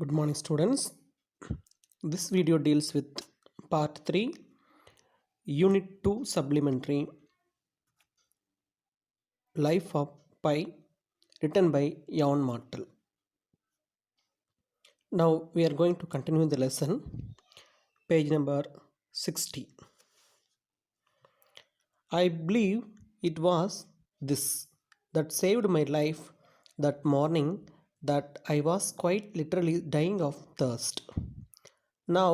Good morning, students. This video deals with part 3, Unit 2 Supplementary, Life of Pi, written by Jan Martel. Now we are going to continue the lesson, page number 60. I believe it was this that saved my life that morning, that I was quite literally dying of thirst. Now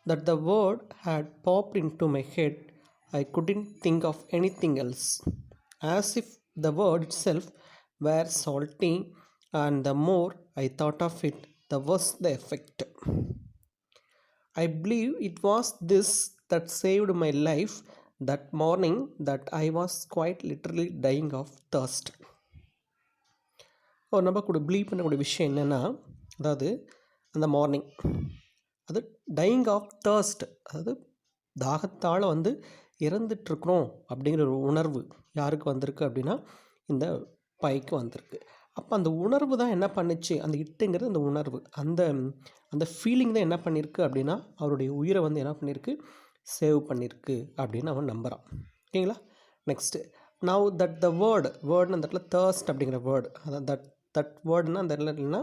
that the word had popped into my head, I couldn't think of anything else. As if the word itself were salty, and the more I thought of it, the worse the effect. I believe it was this that saved my life that morning, that I was quite literally dying of thirst. நம்ம கூட believe பண்ணக்கூடிய விஷயம் என்னென்னா, அதாவது அந்த morning அது dyeing of thirst, அதாவது தாகத்தால் இறந்துட்டுருக்குறோம் அப்படிங்கிற ஒரு உணர்வு யாருக்கு வந்திருக்கு அப்படின்னா இந்த பைக்கு வந்திருக்கு. அப்போ அந்த உணர்வு தான் என்ன பண்ணுச்சு, அந்த இட்டுங்கிறது அந்த உணர்வு, அந்த அந்த ஃபீலிங் தான் என்ன பண்ணியிருக்கு அப்படின்னா அவருடைய உயிரை என்ன பண்ணியிருக்கு, சேவ் பண்ணியிருக்கு அப்படின்னு அவன் நம்புகிறான். ஓகேங்களா. நெக்ஸ்ட்டு, நவ் தட் த வேர்டுன்னு அந்த இடத்துல தேர்ஸ்ட் அப்படிங்கிற வேர்டு, அதான் தட் வேர்டுன்னா அந்த இல்லைன்னா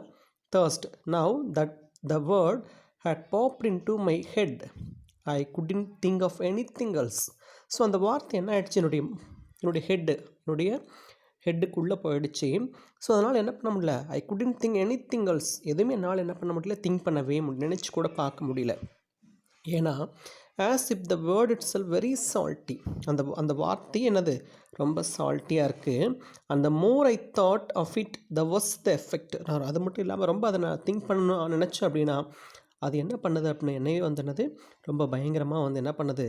thirst. Now that the word had popped into my head, I couldn't think of anything else. So அந்த வார்த்தை என்ன ஆகிடுச்சு, என்னுடைய ஹெட்டுக்குள்ளே போயிடுச்சு. ஸோ அதனால் என்ன பண்ண முடியல, ஐ couldn't think anything else, எதுவுமே என்னால் என்ன பண்ண முடியல, திங்க் பண்ணவே முடியல, நினச்சி கூட பார்க்க முடியல. ஏன்னா as if the word itself very salty, அந்த வார்த்தை என்னது ரொம்ப சால்ட்டியாக இருக்குது. அந்த more I thought of it the worse the effect. நான் அது மட்டும் இல்லாமல் ரொம்ப அதை நான் திங்க் பண்ணணும் நினச்சேன் அப்படின்னா அது என்ன பண்ணுது அப்படின்னா என்னையே என்னது ரொம்ப பயங்கரமாக என்ன பண்ணுது,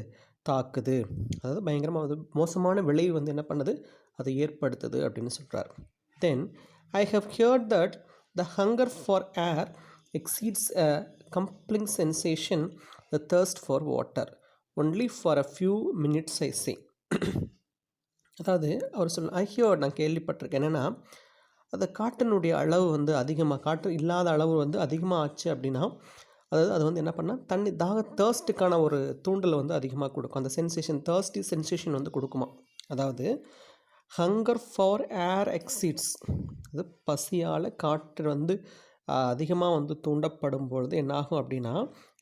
தாக்குது. அதாவது பயங்கரமாக மோசமான விளைவு என்ன பண்ணுது, அதை ஏற்படுத்துது அப்படின்னு சொல்கிறார். Then I have heard that the hunger for air exceeds a compelling sensation, the thirst for water, only for a few minutes I say. அதாவது அவர் ஐ ஹியர்ட், நான் கேள்விப்பட்டிருக்கேன் என்னென்னா, அந்த காற்றினுடைய அளவு அதிகமாக, காற்று இல்லாத அளவு அதிகமாக ஆச்சு அப்படின்னா அதாவது அது என்ன பண்ணால் தண்ணி தேர்ஸ்ட்டுக்கான ஒரு தூண்டலை அதிகமாக கொடுக்கும். அந்த சென்சேஷன், தேர்ஸ்டி சென்சேஷன் கொடுக்குமா. அதாவது ஹங்கர் ஃபார் ஏர் எக்ஸீட்ஸ், அது பசியால் காற்று அதிகமாக தூண்டப்படும் பொழுது என்னாகும் அப்படின்னா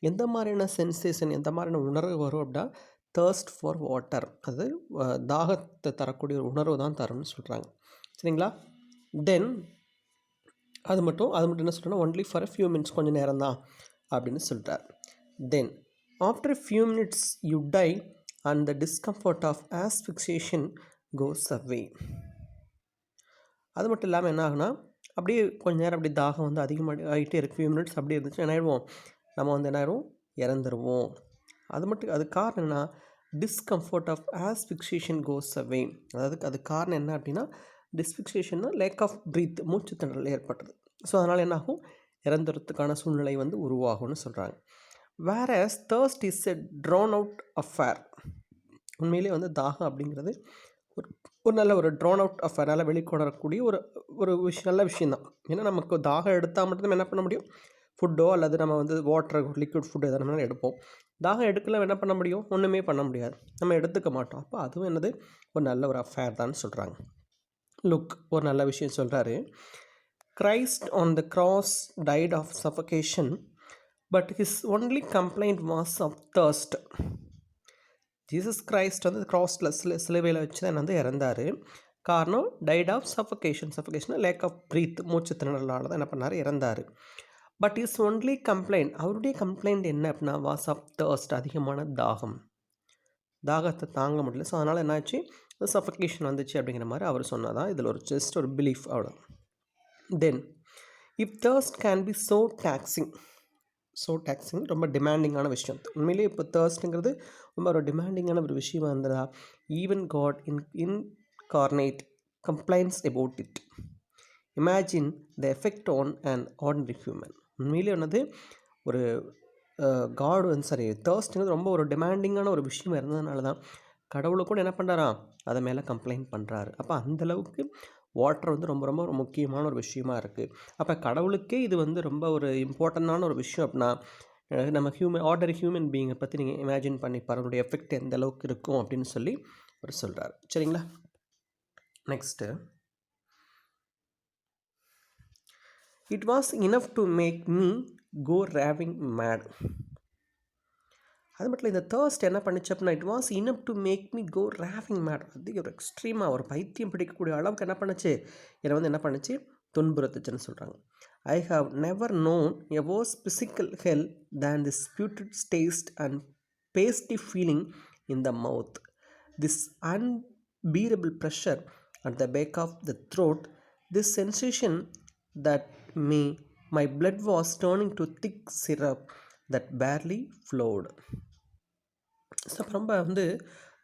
எந்த மாதிரியான சென்சேஷன், எந்த மாதிரியான உணர்வு வரும் அப்படின்னா தேர்ஸ்ட் ஃபார் வாட்டர், அது தாகத்தை தரக்கூடிய ஒரு உணர்வு தான் தரும்னு சொல்கிறாங்க. சரிங்களா. தென் அது மட்டும் என்ன சொல்கிறேன்னா only for a few minutes, கொஞ்சம் நேரம் தான் அப்படின்னு சொல்கிறார். Then after few minutes you die and the discomfort of asphyxiation goes away. அது மட்டும் இல்லாமல் என்ன ஆகுனா, அப்படியே கொஞ்சம் நேரம் அப்படி தாகம் அதிகமாக ஆகிட்டே இருக்குது. ஃபியூ மினிட்ஸ் அப்படி இருந்துச்சு என்ன ஆகிடுவோம், நம்ம என்ன ஆகிடுவோம், இறந்துருவோம். அது காரணம் என்ன, discomfort of asphyxiation goes away. அது காரணம் என்ன அப்படின்னா டிஸ்பிக்சியேஷன்னா லேக் ஆஃப் ப்ரீத், மூச்சு திணறல் ஏற்பட்டது. ஸோ அதனால் என்னாகும், இறந்துறதுக்கான சூழ்நிலை உருவாகும்னு சொல்கிறாங்க. Whereas thirst is a drawn out affair. உண்மையிலே தாகம் அப்படிங்கிறது ஒரு நல்ல ஒரு ட்ரான் அவுட் அஃபேர், நல்லா வெளிக்கொணரக்கூடிய ஒரு நல்ல விஷயந்தான். ஏன்னா நமக்கு தாகம் எடுத்தால் மட்டும்தான் என்ன பண்ண முடியும், ஃபுட்டோ அல்லது நம்ம வாட்டர், லிக்விட் ஃபுட் எதனாலும் எடுப்போம். தாகம் எடுக்கலாம் என்ன பண்ண முடியும், ஒன்றுமே பண்ண முடியாது, நம்ம எடுத்துக்க மாட்டோம். அப்போ அதுவும் ஒரு நல்ல ஒரு அஃபேர் தான் சொல்கிறாங்க. லுக், ஒரு நல்ல விஷயம் சொல்கிறாரு. Christ on the cross died of suffocation, but his only complaint was of thirst. Jesus Christ crossல சிலுவையில் வச்சு தான் இறந்தார். காரணம் died of suffocation, lack of breath, மூச்சு திணறலால் தான் என்ன பண்ணார், இறந்தார். பட் இஸ் ஒன்லி கம்ப்ளைண்ட், அவருடைய கம்ப்ளைண்ட் என்ன அப்படின்னா வாஸ் ஆஃப் தர்ஸ்ட், அதிகமான தாகத்தை தாங்க முடியல. ஸோ அதனால் என்னாச்சு, சஃபகேஷன் வந்துச்சு அப்படிங்கிற மாதிரி அவர் சொன்னதான் இதில் ஒரு ஜஸ்ட் ஒரு பிலீஃப், அவ்வளோ. தென் if thirst can be so taxing ரொம்ப டிமாண்டிங்கான விஷயம். உண்மையிலே இப்போ தேர்ஸ்ட்டுங்கிறது ரொம்ப ஒரு டிமாண்டிங்கான ஒரு விஷயமாக இருந்ததா, even God incarnate complains about it, imagine the effect on and ordinary human. உண்மையிலே ஒரு காட் தேர்ஸ்ட்டுங்கிறது ரொம்ப ஒரு டிமாண்டிங்கான ஒரு விஷயம் இருந்ததுனால தான் கடவுளை கூட என்ன பண்ணுறாராம், அதை மேலே கம்ப்ளைண்ட் பண்ணுறாரு. அப்போ அந்தளவுக்கு வாட்டர் வந்து ரொம்ப ரொம்ப ஒரு முக்கியமான ஒரு விஷயமா இருக்குது. அப்போ கடவுளுக்கே இது வந்து ரொம்ப ஒரு இம்பார்ட்டண்டான ஒரு விஷயம் அப்படின்னா நம்ம ஆர்டினரி ஹியூமன் பீயிங்கை பற்றி நீங்கள் இமேஜின் பண்ணிப்பார் அதனுடைய எஃபெக்ட் எந்த அளவுக்கு இருக்கும் அப்படின்னு சொல்லி அவர் சொல்கிறார். சரிங்களா? Next, it was enough to make me go raving mad. அது மட்டும் இல்லை, இந்த தேர்ஸ்ட் என்ன பண்ணிச்சு அப்படின்னா it was enough to make me go raving mad. அது ஒரு எக்ஸ்ட்ரீமாக ஒரு பைத்தியம் பிடிக்கக்கூடிய அளவுக்கு என்ன பண்ணுச்சு, என்னை வந்து என்ன பண்ணுச்சு, துன்புறுத்துச்சுன்னு சொல்கிறாங்க. I have never known a worse physical hell than this putrid taste and pasty feeling in the mouth. This unbearable pressure at the back of the throat, this sensation that my blood was turning to thick syrup that barely flowed. So ரொம்ப வந்து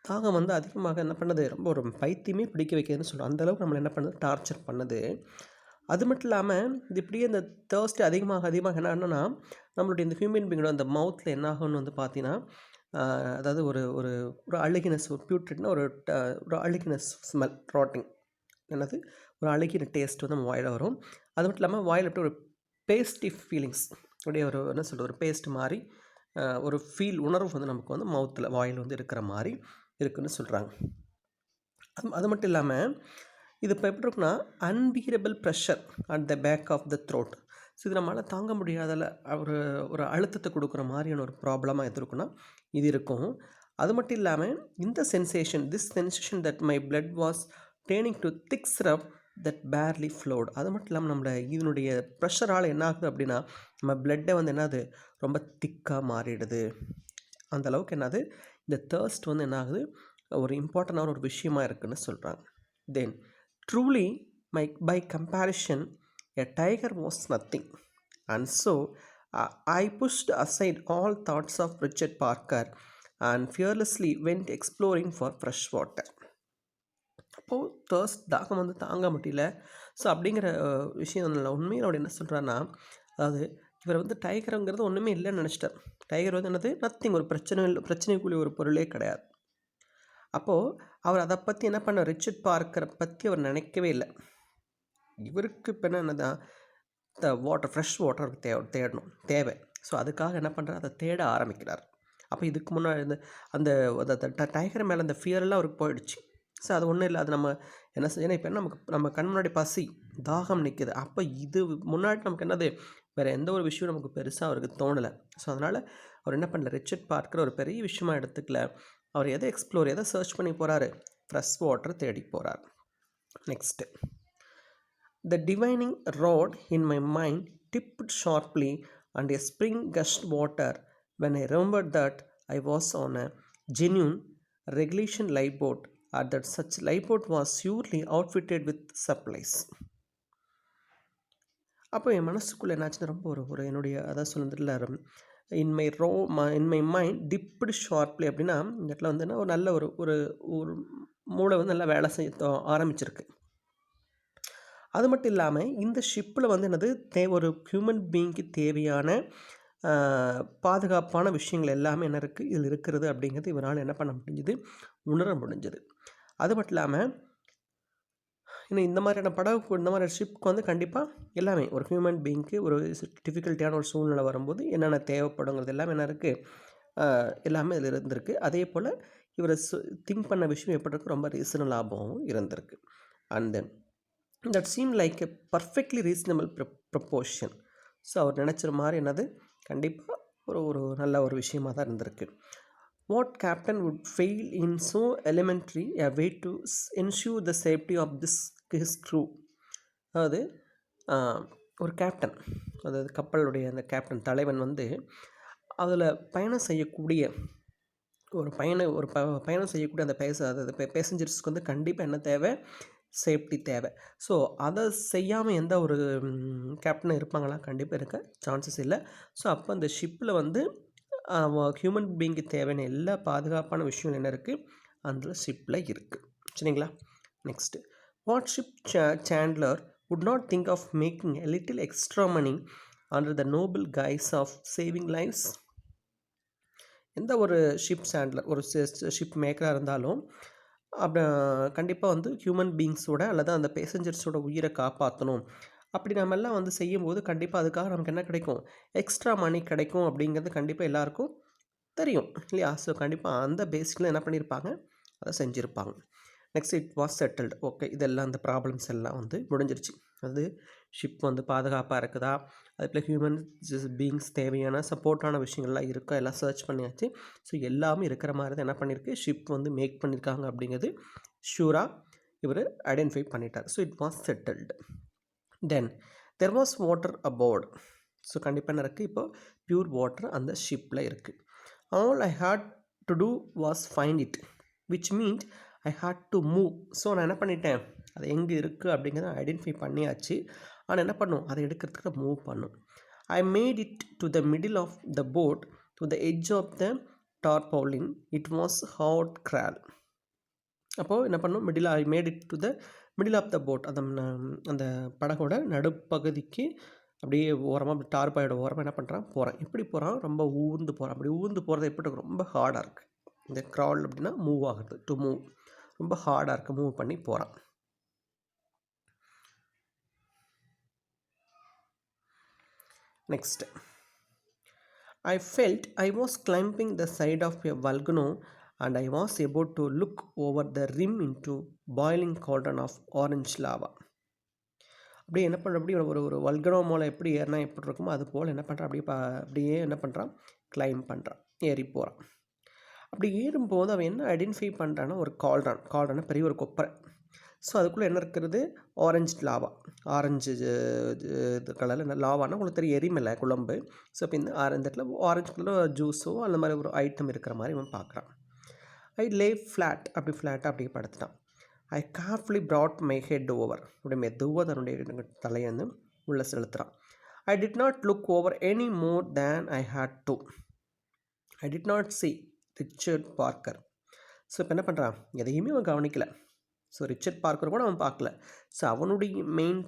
தாகம் வந்து அதிகமாக என்ன பண்ணுது, ரொம்ப ஒரு பைத்தியமே பிடிக்க வைக்கிறதுன்னு சொல்கிறோம். அந்தளவுக்கு நம்மளை என்ன பண்ணுது, டார்ச்சர் பண்ணுது. அது மட்டும் இல்லாமல் இது இப்படியே இந்த தேர்ஸ்ட் அதிகமாக என்ன ஆகணும்னா நம்மளுடைய இந்த ஹியூமன் பீங்கோட அந்த மவுத்தில் என்ன ஆகும்னு வந்து பார்த்தீங்கன்னா அதாவது ஒரு ஒரு ஒரு அழுகினஸ், ஒரு பியூட்ரிட்னா ஒரு அழுகினஸ் ஸ்மெல், ராட்டிங், என்னது ஒரு அழுகின டேஸ்ட் வந்து நம்ம வாயில் வரும். அது மட்டும் இல்லாமல் வாயில் அப்படி ஒரு பேஸ்டி ஃபீலிங்ஸ், அப்படியே ஒரு என்ன சொல்கிறது, ஒரு பேஸ்ட் மாதிரி ஒரு உணர்வு வந்து நமக்கு வந்து மவுத்தில் வாயில் வந்து இருக்கிற மாதிரி இருக்குதுன்னு சொல்கிறாங்க. அது மட்டும் இல்லாமல் இது இப்போ எப்படி இருக்குன்னா unbearable pressure at the back of the throat. So இது நம்மளால் தாங்க முடியாதல ஒரு அழுத்தத்தை கொடுக்குற மாதிரியான ஒரு ப்ராப்ளமாக எது இருக்குன்னா இது இருக்கும். அது மட்டும் இல்லாமல் இந்த this sensation that my blood was turning to thick syrup that barely float. அது மட்டும் இல்லாமல் நம்மளை இதனுடைய ப்ரெஷரால் என்ன ஆகுது அப்படின்னா நம்ம பிளட்டை வந்து என்னது ரொம்ப திக்காக மாறிடுது. அந்தளவுக்கு என்னது இந்த தேர்ஸ்ட் வந்து என்ன ஆகுது, ஒரு இம்பார்ட்டண்டான ஒரு விஷயமா இருக்குதுன்னு சொல்கிறாங்க. தென் truly, by comparison, a tiger was nothing. And so, I pushed aside all thoughts of Richard Parker and fearlessly went exploring for fresh water. அப்போது தேர்ஸ்ட் தாகம் வந்து தாங்க முடியல. ஸோ அப்படிங்கிற விஷயம் இல்லை. உண்மையில் அவர் என்ன சொல்கிறான்னா, அதாவது இவர் வந்து டைகருங்கிறது ஒன்றுமே இல்லைன்னு நினச்சிட்டார். டைகர் வந்து என்னது நத்திங், ஒரு பிரச்சனைக்குரிய ஒரு பொருளே கிடையாது. அப்போது அவர் அதை பற்றி என்ன பண்ண, ரிச்சர்ட் பார்க்கரை பற்றி அவர் நினைக்கவே இல்லை. இவருக்கு இப்போ என்னதான் வாட்டர், ஃப்ரெஷ் வாட்டர் தேவை. ஸோ அதுக்காக என்ன பண்ணுறாரு, அதை தேட ஆரம்பிக்கிறார். அப்போ இதுக்கு முன்னாடி அந்த டைகர் மேலே அந்த ஃபியரெல்லாம் அவருக்கு போயிடுச்சு. ஸோ அது ஒன்றும் இல்லை, அது நம்ம என்ன செய்யணும், இப்போ நம்ம கண் முன்னாடி பசி தாகம் நிற்கிது. அப்போ இது முன்னாடி நமக்கு என்னது, வேறு எந்த ஒரு விஷயம் நமக்கு பெருசாக அவருக்கு தோணலை. ஸோ அதனால் அவர் என்ன பண்ணல, ரிச்சர்ட் பார்க்கர் ஒரு பெரிய விஷயமா எடுத்துக்கல. அவர் எதை சர்ச் பண்ணி போகிறாரு, ஃப்ரெஷ் வாட்டர் தேடி போகிறார். Next, the divining rod in my mind dipped sharply and a spring gushed water when I remembered that I was on a genuine regulation life boat at that such life boat was surely outfitted with supplies. அப்போ என் மனசுக்குள்ளே என்னாச்சுன்னா ரொம்ப ஒரு என்னுடைய அதான் சொல்லுறதுல in my mind dipped sharply அப்படின்னா இந்த இடத்துல வந்து ஒரு நல்ல ஒரு மூளை வந்து நல்லா வேலை செய்ய ஆரம்பிச்சிருக்கு. அது மட்டும் இல்லாமல் இந்த ஷிப்பில் வந்து என்னது ஒரு ஹியூமன் பீயிங்க்கு தேவையான பாதுகாப்பான விஷயங்கள் எல்லாமே என்ன இருக்குது இதில் இருக்கிறது அப்படிங்கிறது இவரால் என்ன பண்ண முடிஞ்சுது, உணர முடிஞ்சது. அது மட்டும் இல்லாமல் இன்னும் இந்த மாதிரியான படகு, இந்த மாதிரி ஷிப்க்கு வந்து கண்டிப்பாக எல்லாமே ஒரு ஹியூமன் பீயிங்க்கு ஒரு டிஃபிகல்ட்டியான ஒரு சூழ்நிலை வரும்போது என்னென்ன தேவைப்படுங்கிறது எல்லாமே என்ன இருக்குது, எல்லாமே இதில் இருந்திருக்கு. அதே போல் இவர் திங்க் பண்ண விஷயம் எப்படி இருக்குது, ரொம்ப ரீசனபிளாகவும் இருந்திருக்கு. And then that seem like a perfectly reasonable proportion. So அவர் நினச்ச மாதிரி என்னது கண்டிப்பாக ஒரு நல்ல ஒரு விஷயமாக தான் இருந்திருக்கு. What captain would fail in so elementary a way to ensure the safety of his crew? அதாவது ஒரு கேப்டன், அதாவது கப்பலுடைய அந்த கேப்டன் தலைவன் வந்து அதில் பயணம் செய்யக்கூடிய பயணம் செய்யக்கூடிய அந்த அதாவது பேசஞ்சர்ஸ்க்கு வந்து கண்டிப்பாக என்ன தேவை, சேஃப்டி தேவை. ஸோ அதை செய்யாமல் எந்த ஒரு கேப்டனும் இருப்பாங்களா, கண்டிப்பாக இருக்க சான்சஸ் இல்லை. ஸோ அப்போ அந்த ஷிப்பில் வந்து ஹியூமன் பீயிங்க்கு தேவையான எல்லா பாதுகாப்பான விஷயம் என்ன இருக்குது அந்த ஷிப்பில் இருக்குது. சரிங்களா? Next, what ship chandler would not think of making a little extra money under the noble guise of saving lives? எந்த ஒரு ஷிப் சாண்ட்லர், ஒரு ஷிப் மேக்கராக இருந்தாலும் அப்போ கண்டிப்பாக வந்து ஹியூமன் பீயிங்ஸோட அல்லது அந்த பேசஞ்சர்ஸோட உயிரை காப்பாற்றணும். அப்படி நம்மெல்லாம் வந்து செய்யும்போது கண்டிப்பாக அதுக்காக நமக்கு என்ன கிடைக்கும், எக்ஸ்ட்ரா மணி கிடைக்கும் அப்படிங்கிறது கண்டிப்பாக எல்லாருக்கும் தெரியும் இல்லையா? ஸோ கண்டிப்பாக அந்த பேஸில் என்ன பண்ணியிருப்பாங்க, அதை செஞ்சுருப்பாங்க. Next it was settled. Okay, இதெல்லாம் அந்த ப்ராப்ளம்ஸ் எல்லாம் வந்து முடிஞ்சிருச்சு. அது ஷிப் வந்து பாதுகாப்பாக இருக்குதா, அதுக்குள்ள ஹியூமன்ஸ் பீயிங்ஸ் தேவையான சப்போர்ட்டான விஷயங்கள்லாம் இருக்கா, எல்லாம் சர்ச் பண்ணியாச்சு. ஸோ எல்லாமே இருக்கிற மாதிரி தான் என்ன பண்ணியிருக்கு, ஷிப் வந்து மேக் பண்ணியிருக்காங்க அப்படிங்கிறது ஷூராக இவர் ஐடென்டிஃபை பண்ணிட்டார். So it was settled. Then there was water aboard. So கண்டிப்பாக என்ன இருக்குது, இப்போ பியூர் வாட்டர் அந்த ஷிப்பில் இருக்குது. All I had to do was find it, which means I had to move. So நான் என்ன பண்ணிட்டேன், அது எங்கே இருக்குது அப்படிங்கிறத ஐடென்டிஃபை பண்ணியாச்சு. ஆனால் என்ன பண்ணும், அதை எடுக்கிறதுக்கு மூவ் பண்ணும். I made it to the middle of the boat to the edge of the tarpaulin. It was hard crawl. அப்போது என்ன பண்ணும், I made it to the middle of the boat, அந்த படகோட நடுப்பகுதிக்கு அப்படியே ஓரமாக அப்படி டார்பாயோட ஓரமாக என்ன பண்ணுறான், போகிறான். எப்படி போகிறான், ரொம்ப ஊர்ந்து போகிறான். அப்படி ஊர்ந்து போகிறது எப்படி இருக்கும், ரொம்ப ஹார்டாக இருக்குது. இந்த க்ரால் அப்படின்னா மூவ் ஆகுது, டு மூவ், ரொம்ப ஹார்டாக இருக்குது, மூவ் பண்ணி போகிறான். Next, I felt I was climbing the side of a volcano and I was about to look over the rim into boiling cauldron of orange lava. அப்படியே என்ன பண்ணுற, அப்படி ஒரு ஒரு வல்கனோ மேலே எப்படி ஏறினா எப்படி இருக்குமோ அது போல் என்ன பண்ணுறான், அப்படியே என்ன பண்ணுறான், கிளைம் பண்ணுறான், ஏறி போகிறான். அப்படி ஏறும்போது அவன் என்ன ஐடென்டிஃபை பண்ணுறான்னா, ஒரு கால்டான பெரிய ஒரு கொப்பரை. ஸோ அதுக்குள்ளே என்ன இருக்கிறது, ஆரஞ்சு லாவா, ஆரஞ்சு இது கலரில் லாவானா உங்களுக்கு தெரியும், எரிமலை குழம்பு. ஸோ இப்போ இந்த இடத்துல ஆரஞ்சு கலரில் ஜூஸோ அந்த மாதிரி ஒரு ஐட்டம் இருக்கிற மாதிரி இவன் பார்க்குறான். ஐ லே ஃப்ளாட், அப்படி ஃப்ளாட்டாக அப்படியே படுத்துட்டான். I carefully brought my head over, அப்படி மெதுவாக தன்னுடைய தலையை வந்து உள்ளே செலுத்துகிறான். I did not look over any more than I had to. I did not see Richard Parker. So இப்போ என்ன பண்ணுறான், எதையுமே அவன் கவனிக்கலை. ஸோ ரிச்சர்ட் பார்க்கர் கூட அவன் பார்க்கல. ஸோ அவனுடைய மெயின்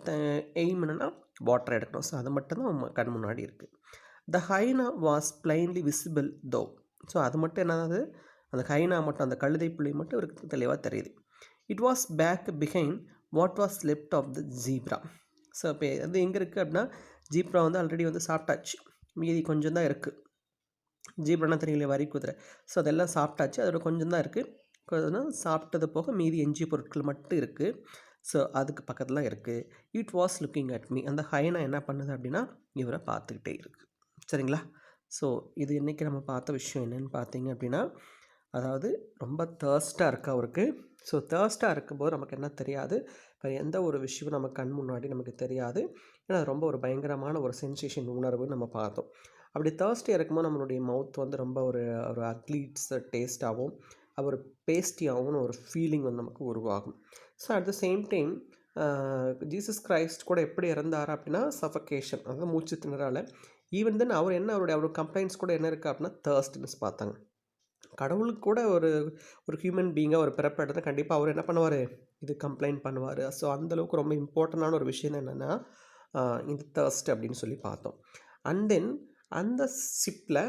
எய்ம் என்னென்னா வாட்டர் எடுக்கணும். ஸோ அது மட்டும்தான் அவன் கண் முன்னாடி இருக்குது. த ஹைனா வாஸ் பிளைன்லி விசிபிள் தோ. ஸோ அது மட்டும் என்னது, அந்த ஹைனா மட்டும், அந்த கழுதை புள்ளி மட்டும் இவருக்கு தெளிவாக தெரியுது. It was back behind what was left of the zebra. So இப்போ அது எங்கே இருக்குது அப்படின்னா, ஜீப்ரா வந்து ஆல்ரெடி வந்து சாப்பிட்டாச்சு, மீதி கொஞ்சம் தான் இருக்குது. ஜீப்ரானா தெரியல, வரி குதிரை. ஸோ அதெல்லாம் சாப்பிட்டாச்சு, அதோட கொஞ்சம் தான் இருக்குது. சாப்பிட்டது போக மீதி எஞ்சிய பொருட்கள் மட்டும் இருக்குது. ஸோ அதுக்கு பக்கத்தில் இருக்குது. It was looking at me. அந்த ஹைனா என்ன பண்ணுது அப்படின்னா, இவரை பார்த்துக்கிட்டே இருக்குது. சரிங்களா? ஸோ இது இன்றைக்கி நம்ம பார்த்த விஷயம் என்னென்னு பார்த்தீங்க அப்படின்னா, அதாவது ரொம்ப தேர்ஸ்ட்டாக இருக்குது அவருக்கு. ஸோ தேர்ஸ்ட்டாக இருக்கும்போது நமக்கு என்ன தெரியாது, இப்போ எந்த ஒரு விஷயமும் நம்ம கண் முன்னாடி நமக்கு தெரியாது. ஏன்னா ரொம்ப ஒரு பயங்கரமான ஒரு சென்சேஷன் உணர்வு நம்ம பார்த்தோம். அப்படி தேர்ஸ்டியாக இருக்கும்போது நம்மளுடைய மவுத் வந்து ரொம்ப ஒரு ஒரு அக்லீட்ஸ் டேஸ்ட்டாகவும் ஒரு பேஸ்டியாகவும் ஒரு ஃபீலிங் வந்து நமக்கு உருவாகும். So at the same time Jesus Christ கூட எப்படி இறந்தார் அப்படின்னா சஃபகேஷன், அதாவது மூச்சு திணறால். ஈவன் தென் அவர் என்ன, அவருடைய கம்ப்ளைண்ட்ஸ் கூட என்ன இருக்குது அப்படின்னா தேர்ஸ்ட்னஸ் பார்த்தாங்க. கடவுளுக்கு கூட ஒரு ஒரு ஹியூமன் பீயிங்காக ஒரு பிறப்பெடுத்து கண்டிப்பாக அவர் என்ன பண்ணுவார், இது கம்ப்ளைண்ட் பண்ணுவார். ஸோ அந்தளவுக்கு ரொம்ப இம்பார்ட்டண்டான ஒரு விஷயம் என்னென்னா இந்த தேர்ஸ்ட் அப்படின்னு சொல்லி பார்த்தோம். அண்ட் தென் அந்த ஷிப்பில்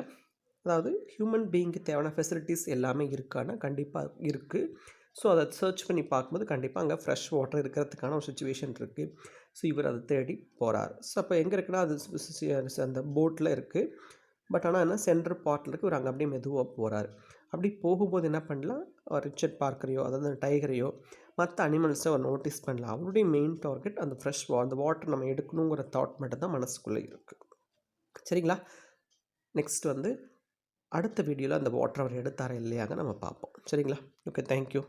அதாவது ஹியூமன் பீயிங்க்கு தேவையான ஃபெசிலிட்டிஸ் எல்லாமே இருக்கான்னா கண்டிப்பாக இருக்குது. ஸோ அதை சர்ச் பண்ணி பார்க்கும்போது கண்டிப்பாக அங்கே ஃப்ரெஷ் வாட்டர் இருக்கிறதுக்கான ஒரு சுச்சுவேஷன் இருக்குது. ஸோ இவர் அதை தேடி போகிறார். ஸோ அப்போ எங்கே இருக்குன்னா அது அந்த போட்டில் இருக்குது. பட் ஆனால் என்ன சென்ட்ரல் பார்ட்டில் இருக்குது, இவர் அங்கே அப்படியே மெதுவாக போகிறார். அப்படி போகும்போது என்ன பண்ணலாம், ரிச்சர்ட் பார்க்கரையோ அதாவது டைகரையோ மற்ற அனிமல்ஸை அவர் நோட்டீஸ் பண்ணலாம். அவருடைய மெயின் டார்கெட் அந்த ஃப்ரெஷ் அந்த வாட்டர் நம்ம எடுக்கணுங்கிற தாட் மட்டும் தான் மனசுக்குள்ளே இருக்குது. சரிங்களா? நெக்ஸ்ட் வந்து அடுத்த வீடியோவில் அந்த வாட்டர் அவர் எடுத்தாரா இல்லையாங்க நம்ம பார்ப்போம். சரிங்களா? Okay, thank you.